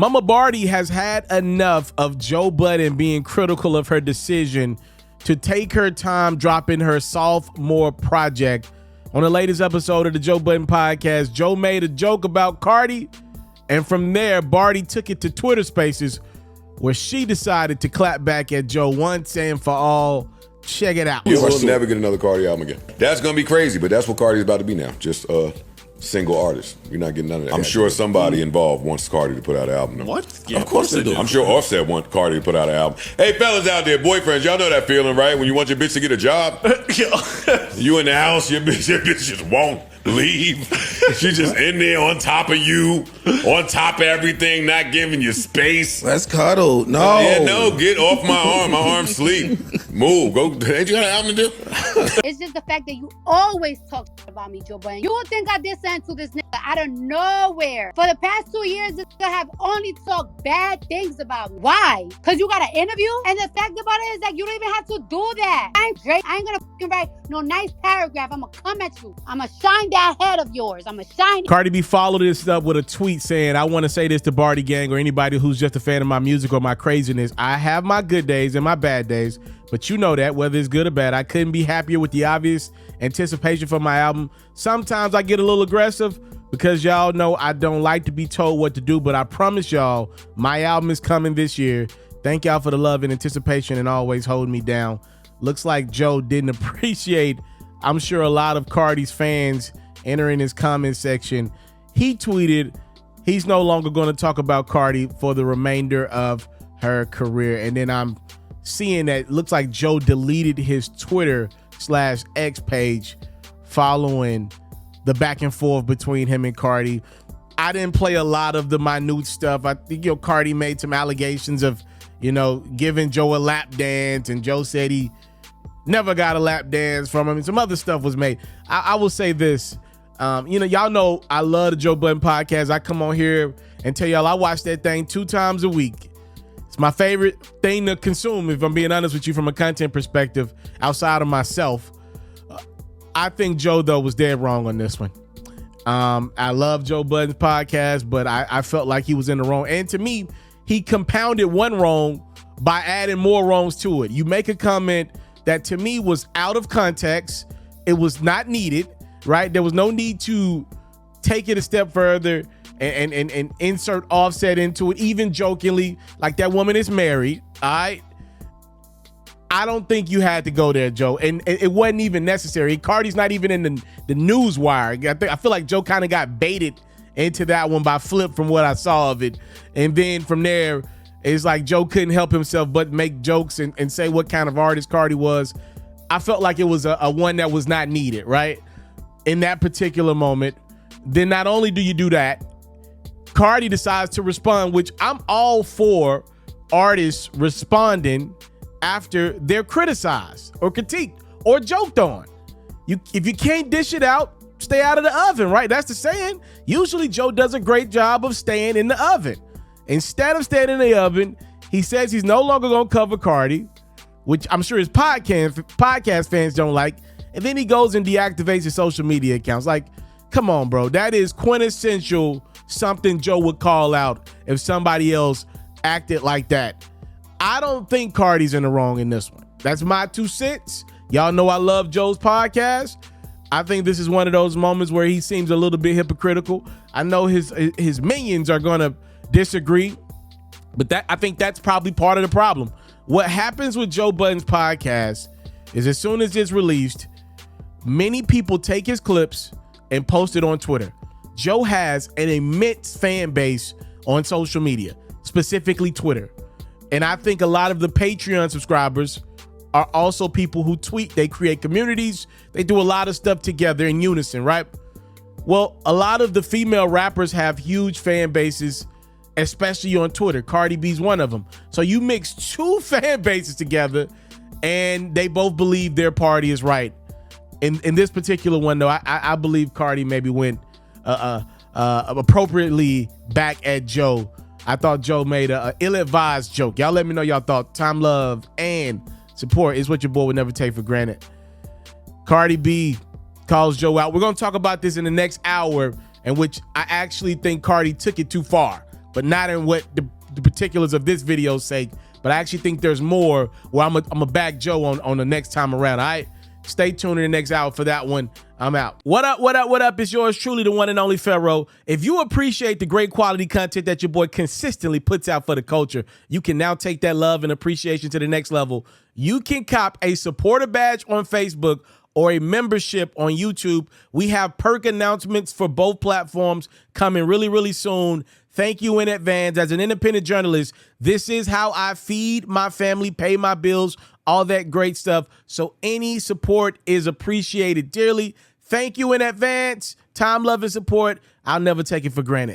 Mama Bardi has had enough of Joe Budden being critical of her decision to take her time dropping her sophomore project. On the latest episode of the Joe Budden podcast, Joe made a joke about Cardi, and from there, Bardi took it to Twitter Spaces, where she decided to clap back at Joe once and for all. Check it out. You will never get another Cardi album again. That's going to be crazy, but that's what Cardi's about to be now. Just single artist. You're not getting none of that. I'm sure somebody involved wants Cardi to put out an album. What? Yeah, of course they do. I'm sure Offset wants Cardi to put out an album. Hey, fellas out there, boyfriends, y'all know that feeling, right? When you want your bitch to get a job, you in the house, your bitch just won't leave. She's just in there on top of you, on top of everything, not giving you space. Let's cuddle. No. Yeah, no, get off my arm. My arm's sleep. Move. Go. Ain't you got an album to do? It's just the fact that you always talk about me, Joe Budden. You would think I did something to this nigga out of nowhere. For the past 2 years, this nigga have only talked bad things about me. Why? Because you got an interview? And the fact about it is that you don't even have to do that. I ain't Drake. I ain't gonna fucking write no nice paragraph. I'm gonna come at you. I'm gonna shine that head of yours. I'm gonna shine. Cardi B followed this up with a tweet saying, I want to say this to Bardi Gang or anybody who's just a fan of my music or my craziness. I have my good days and my bad days, but you know that whether it's good or bad, I couldn't be happier with the obvious anticipation for my album. Sometimes I get a little aggressive because y'all know I don't like to be told what to do, but I promise y'all my album is coming this year. Thank y'all for the love and anticipation and always holding me down. Looks like Joe didn't appreciate, I'm sure, a lot of Cardi's fans entering his comment section. He tweeted he's no longer going to talk about Cardi for the remainder of her career. And then I'm seeing that it looks like Joe deleted his Twitter/X page following the back and forth between him and Cardi. I didn't play a lot of the minute stuff. I think, Cardi made some allegations of, giving Joe a lap dance, and Joe said he never got a lap dance from him, and some other stuff was made. I will say this. Y'all know I love the Joe Budden podcast. I come on here and tell y'all I watch that thing 2 times a week. It's my favorite thing to consume, if I'm being honest with you, from a content perspective, outside of myself. I think Joe, though, was dead wrong on this one. I love Joe Budden's podcast, but I felt like he was in the wrong. And to me, he compounded one wrong by adding more wrongs to it. You make a comment that to me was out of context. It was not needed, right? There was no need to take it a step further and insert Offset into it, even jokingly, like that woman is married. I don't think you had to go there, Joe. And it wasn't even necessary. Cardi's not even in the news wire. I feel like Joe kind of got baited into that one by Flip from what I saw of it. And then from there, it's like Joe couldn't help himself but make jokes and say what kind of artist Cardi was. I felt like it was a one that was not needed, right? In that particular moment. Then not only do you do that, Cardi decides to respond, which I'm all for artists responding after they're criticized or critiqued or joked on. If you can't dish it out, stay out of the oven, right? That's the saying. Usually Joe does a great job of staying in the oven. Instead of staying in the oven, he says he's no longer going to cover Cardi, which I'm sure his podcast fans don't like. And then he goes and deactivates his social media accounts. Like, come on, bro. That is quintessential something Joe would call out if somebody else acted like that. I don't think Cardi's in the wrong in this one. That's my 2 cents. Y'all know I love Joe's podcast. I think this is one of those moments where he seems a little bit hypocritical. I know his minions are going to disagree, but I think that's probably part of the problem. What happens with Joe Budden's podcast is as soon as it's released, many people take his clips and post it on Twitter. Joe has an immense fan base on social media, specifically Twitter. And I think a lot of the Patreon subscribers are also people who tweet. They create communities. They do a lot of stuff together in unison, right? Well, a lot of the female rappers have huge fan bases, especially on Twitter. Cardi B's one of them. So you mix 2 fan bases together and they both believe their party is right. In this particular one, though, I believe Cardi maybe went appropriately back at Joe. I thought Joe made a ill-advised joke. Y'all let me know y'all thought. Time, love, and support is what your boy would never take for granted. Cardi B calls Joe out. We're going to talk about this in the next hour, in which I actually think Cardi took it too far. but not in what the particulars of this video's sake. But I actually think there's more where I'm a back Joe on the next time around. All right, stay tuned in the next hour for that one. I'm out. What up, what up, what up? It's yours truly, the one and only Ferro. If you appreciate the great quality content that your boy consistently puts out for the culture, you can now take that love and appreciation to the next level. You can cop a supporter badge on Facebook or a membership on YouTube. We have perk announcements for both platforms coming really, really soon. Thank you in advance. As an independent journalist, this is how I feed my family, pay my bills, all that great stuff. So any support is appreciated dearly. Thank you in advance. Time, love, and support. I'll never take it for granted.